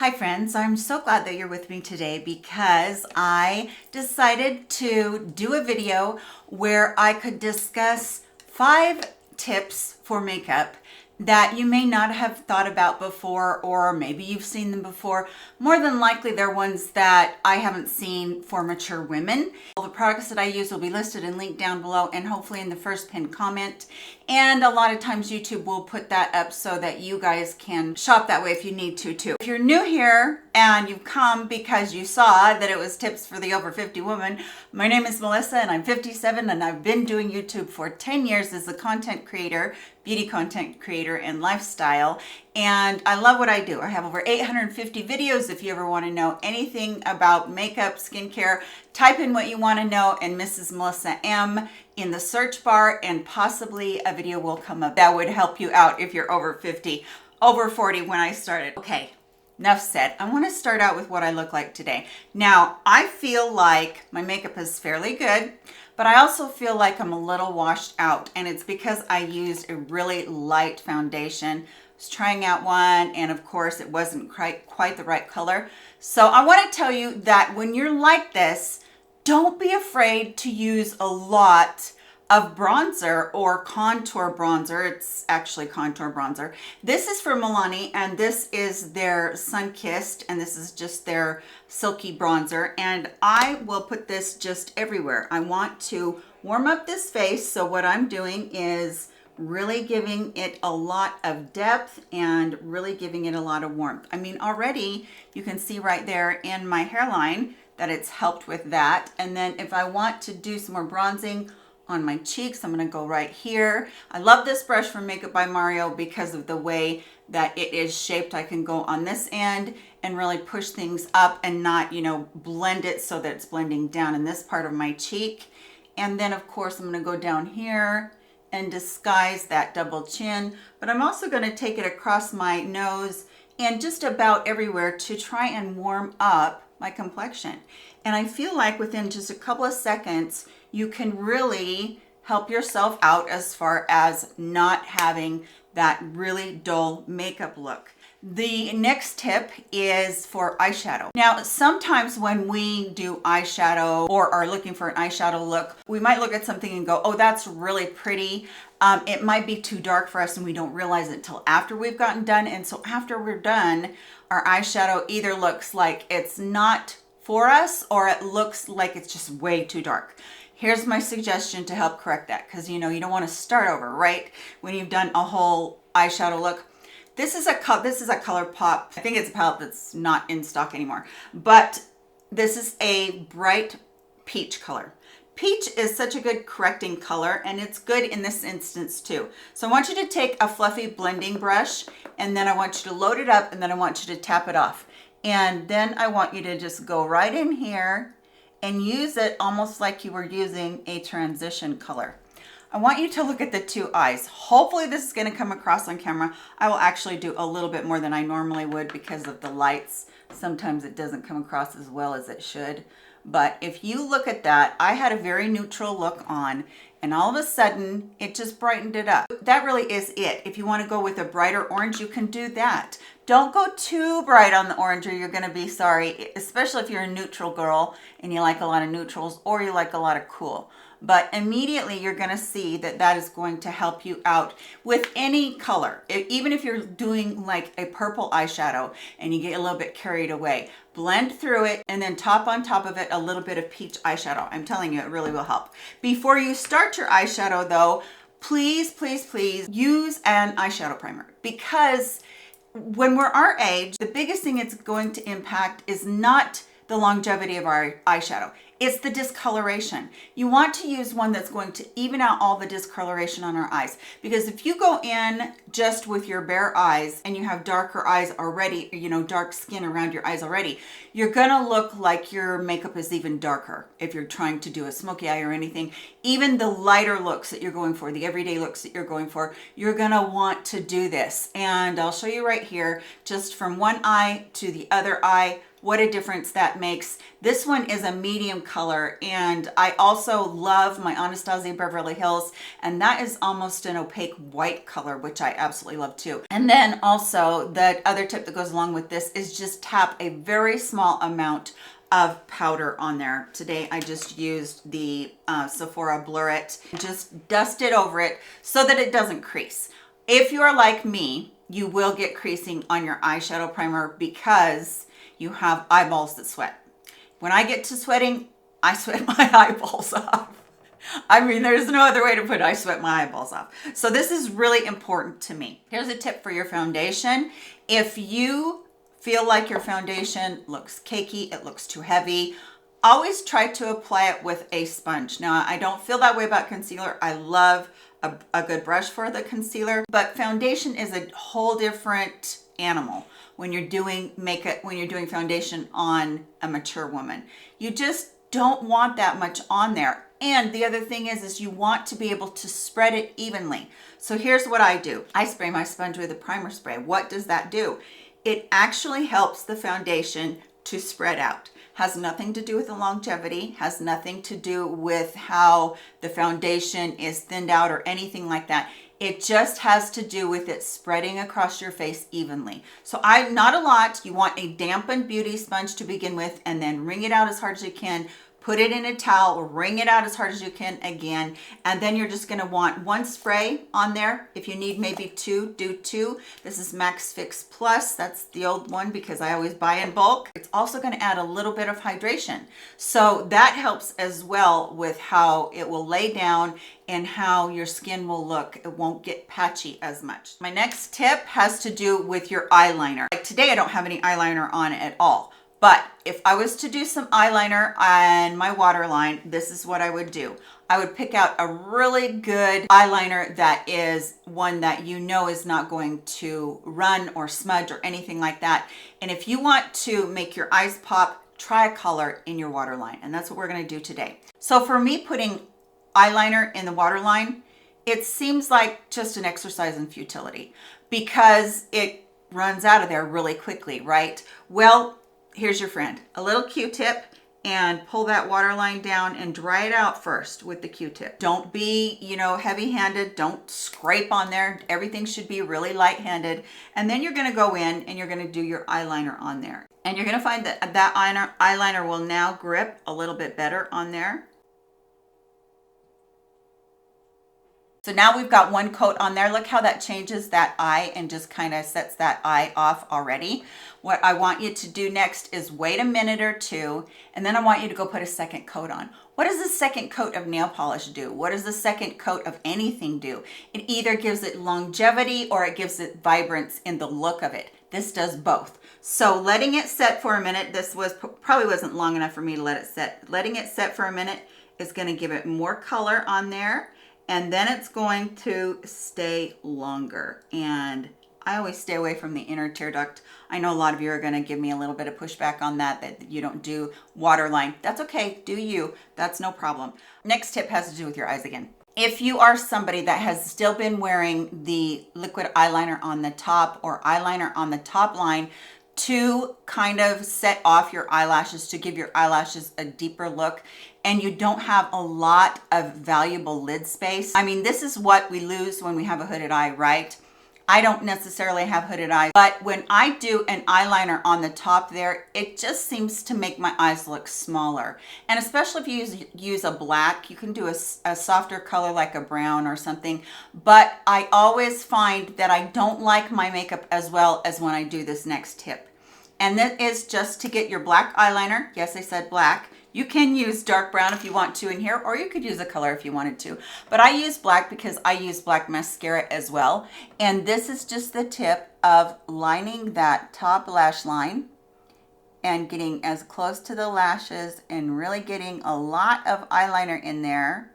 Hi friends, I'm so glad that you're with me today because I decided to do a video where I could discuss 5 tips for makeup that you may not have thought about before, or maybe you've seen them before. More than likely they're ones that I haven't seen for mature women. All the products that I use will be listed and linked down below and hopefully in the first pinned comment. And a lot of times YouTube will put that up so that you guys can shop that way if you need to too. If you're new here and you've come because you saw that it was tips for the over 50 woman, my name is Melissa and I'm 57 and I've been doing YouTube for 10 years as a content creator, beauty content creator and lifestyle. And I love what I do. I have over 850 videos. If you ever want to know anything about makeup, skincare, type in what you want to know and Mrs. Melissa M in the search bar and possibly a video will come up that would help you out if you're over 50, over 40 when I started. Okay, enough said. I want to start out with what I look like today. Now, I feel like my makeup is fairly good, but I also feel like I'm a little washed out, and it's because I used a really light foundation. I was trying out one, and of course it wasn't quite the right color. So I want to tell you that when you're like this, don't be afraid to use a lot of bronzer or contour bronzer. It's actually contour bronzer. This is from Milani and this is their Sunkissed and this is just their Silky bronzer, and I will put this just everywhere. I want to warm up this face, so what I'm doing is really giving it a lot of depth and really giving it a lot of warmth. I mean, already you can see right there in my hairline that it's helped with that. And then if I want to do some more bronzing on my cheeks, I'm going to go right here. I love this brush from Makeup by Mario because of the way that it is shaped. I can go on this end and really push things up and not, blend it so that it's blending down in this part of my cheek. And then of course I'm going to go down here and disguise that double chin, but I'm also going to take it across my nose and just about everywhere to try and warm up my complexion. And I feel like within just a couple of seconds, you can really help yourself out as far as not having that really dull makeup look. The next tip is for eyeshadow. Now, sometimes when we do eyeshadow or are looking for an eyeshadow look, we might look at something and go, oh, that's really pretty. It might be too dark for us and we don't realize it until after we've gotten done. And so after we're done, our eyeshadow either looks like it's not for us or it looks like it's just way too dark. Here's my suggestion to help correct that, because you don't want to start over, right? When you've done a whole eyeshadow look. This is a ColourPop. I think it's a palette that's not in stock anymore, but this is a bright peach color. Peach is such a good correcting color, and it's good in this instance too. So I want you to take a fluffy blending brush, and then I want you to load it up, and then I want you to tap it off. And then I want you to just go right in here and use it almost like you were using a transition color. I want you to look at the two eyes. Hopefully this is going to come across on camera. I will actually do a little bit more than I normally would because of the lights. Sometimes it doesn't come across as well as it should. But if you look at that, I had a very neutral look on and all of a sudden it just brightened it up. That really is it. If you want to go with a brighter orange, you can do that. Don't go too bright on the orange or you're going to be sorry, especially if you're a neutral girl and you like a lot of neutrals or you like a lot of cool. But immediately you're going to see that that is going to help you out with any color. Even if you're doing like a purple eyeshadow and you get a little bit carried away, blend through it and then top on top of it a little bit of peach eyeshadow. I'm telling you, it really will help. Before you start your eyeshadow though, please, please, please use an eyeshadow primer, because when we're our age, the biggest thing it's going to impact is not the longevity of our eyeshadow. It's the discoloration. You want to use one that's going to even out all the discoloration on our eyes, because if you go in just with your bare eyes and you have darker eyes already, dark skin around your eyes already, you're gonna look like your makeup is even darker. If you're trying to do a smoky eye or anything, even the lighter looks that you're going for, the everyday looks that you're going for, you're gonna want to do this. And I'll show you right here, just from one eye to the other eye, what a difference that makes. This one is a medium color, and I also love my Anastasia Beverly Hills, and that is almost an opaque white color, which I absolutely love too. And then also the other tip that goes along with this is just tap a very small amount of powder on there. Today I just used the Sephora Blur It, just dust it over it so that it doesn't crease. If you are like me, you will get creasing on your eyeshadow primer because you have eyeballs that sweat. When I get to sweating, I sweat my eyeballs off. I mean, there's no other way to put it. I sweat my eyeballs off. So this is really important to me. Here's a tip for your foundation. If you feel like your foundation looks cakey, it looks too heavy, always try to apply it with a sponge. Now, I don't feel that way about concealer. I love a good brush for the concealer, but foundation is a whole different animal when you're doing makeup, when you're doing foundation on a mature woman. You just don't want that much on there. And the other thing is you want to be able to spread it evenly. So here's what I do. I spray my sponge with a primer spray. What does that do? It actually helps the foundation to spread out. Has nothing to do with the longevity, has nothing to do with how the foundation is thinned out or anything like that. It just has to do with it spreading across your face evenly. So not a lot. You want a dampened beauty sponge to begin with, and then wring it out as hard as you can. Put it in a towel, wring it out as hard as you can again, and then you're just gonna want one spray on there. If you need maybe two, do two. This is Max Fix Plus. That's the old one because I always buy in bulk. It's also gonna add a little bit of hydration. So that helps as well with how it will lay down and how your skin will look. It won't get patchy as much. My next tip has to do with your eyeliner. Like today, I don't have any eyeliner on at all. But if I was to do some eyeliner on my waterline, this is what I would do. I would pick out a really good eyeliner that is one that you know is not going to run or smudge or anything like that. And if you want to make your eyes pop, try a color in your waterline. And that's what we're gonna do today. So for me, putting eyeliner in the waterline, it seems like just an exercise in futility because it runs out of there really quickly, right? Well, here's your friend, a little Q-tip, and pull that waterline down and dry it out first with the Q-tip. Don't be, heavy-handed. Don't scrape on there. Everything should be really light-handed. And then you're gonna go in and you're gonna do your eyeliner on there. And you're gonna find that that eyeliner will now grip a little bit better on there. So now we've got one coat on there. Look how that changes that eye and just kind of sets that eye off already. What I want you to do next is wait a minute or two, and then I want you to go put a second coat on. What does the second coat of nail polish do? What does the second coat of anything do? It either gives it longevity or it gives it vibrance in the look of it. This does both. So letting it set for a minute, this probably wasn't long enough for me to let it set. Letting it set for a minute is going to give it more color on there. And then it's going to stay longer. And I always stay away from the inner tear duct. I know a lot of you are going to give me a little bit of pushback on that you don't do waterline. That's okay. Do you. That's no problem. Next tip has to do with your eyes again. If you are somebody that has still been wearing the liquid eyeliner on the top or eyeliner on the top line to kind of set off your eyelashes, to give your eyelashes a deeper look, and you don't have a lot of valuable lid space. I mean, this is what we lose when we have a hooded eye, right? I don't necessarily have hooded eyes, but when I do an eyeliner on the top there, it just seems to make my eyes look smaller. And especially if you use a black, you can do a softer color like a brown or something. But I always find that I don't like my makeup as well as when I do this next tip. And that is just to get your black eyeliner. Yes, I said black. You can use dark brown if you want to in here, or you could use a color if you wanted to. But I use black because I use black mascara as well. And this is just the tip of lining that top lash line and getting as close to the lashes and really getting a lot of eyeliner in there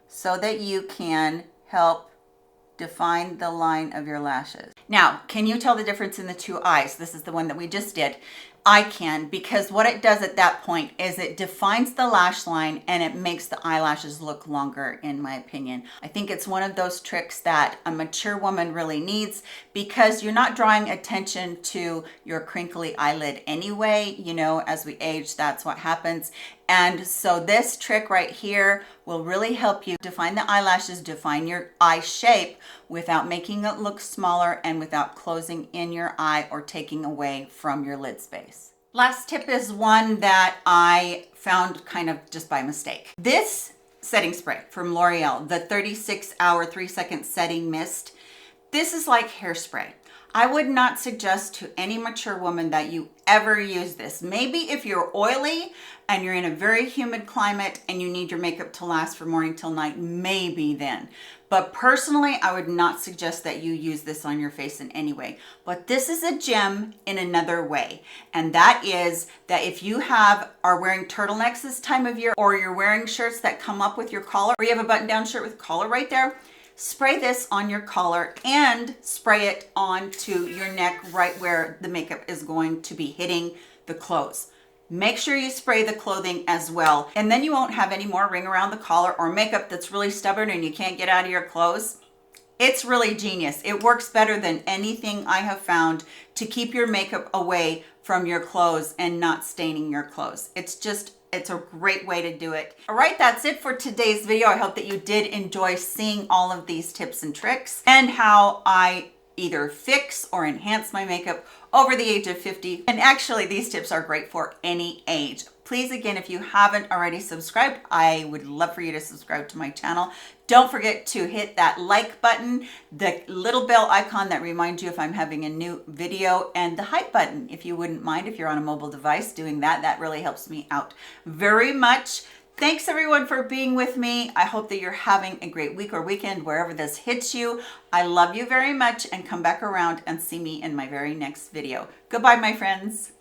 so that you can help define the line of your lashes. Now, can you tell the difference in the two eyes? This is the one that we just did. I can, because what it does at that point is it defines the lash line and it makes the eyelashes look longer, in my opinion. I think it's one of those tricks that a mature woman really needs, because you're not drawing attention to your crinkly eyelid anyway. You know, as we age, that's what happens. And so this trick right here will really help you define the eyelashes, define your eye shape without making it look smaller and without closing in your eye or taking away from your lid space. Last tip is one that I found kind of just by mistake. This setting spray from L'Oreal, the 36-hour 3-second setting mist, this is like hairspray. I would not suggest to any mature woman that you ever use this. Maybe if you're oily and you're in a very humid climate and you need your makeup to last from morning till night, maybe then. But personally, I would not suggest that you use this on your face in any way. But this is a gem in another way. And that is that if you are wearing turtlenecks this time of year, or you're wearing shirts that come up with your collar, or you have a button-down shirt with collar right there, spray this on your collar and spray it onto your neck right where the makeup is going to be hitting the clothes. Make sure you spray the clothing as well, and then you won't have any more ring around the collar or makeup that's really stubborn and you can't get out of your clothes. It's really genius. It works better than anything I have found to keep your makeup away from your clothes and not staining your clothes. It's a great way to do it. All right, that's it for today's video. I hope that you did enjoy seeing all of these tips and tricks and how I either fix or enhance my makeup over the age of 50. And actually, these tips are great for any age. Please, again, if you haven't already subscribed, I would love for you to subscribe to my channel. Don't forget to hit that like button, the little bell icon that reminds you if I'm having a new video, and the hype button, if you wouldn't mind, if you're on a mobile device doing that. That really helps me out very much. Thanks everyone for being with me. I hope that you're having a great week or weekend wherever this hits you. I love you very much, and come back around and see me in my very next video. Goodbye, my friends.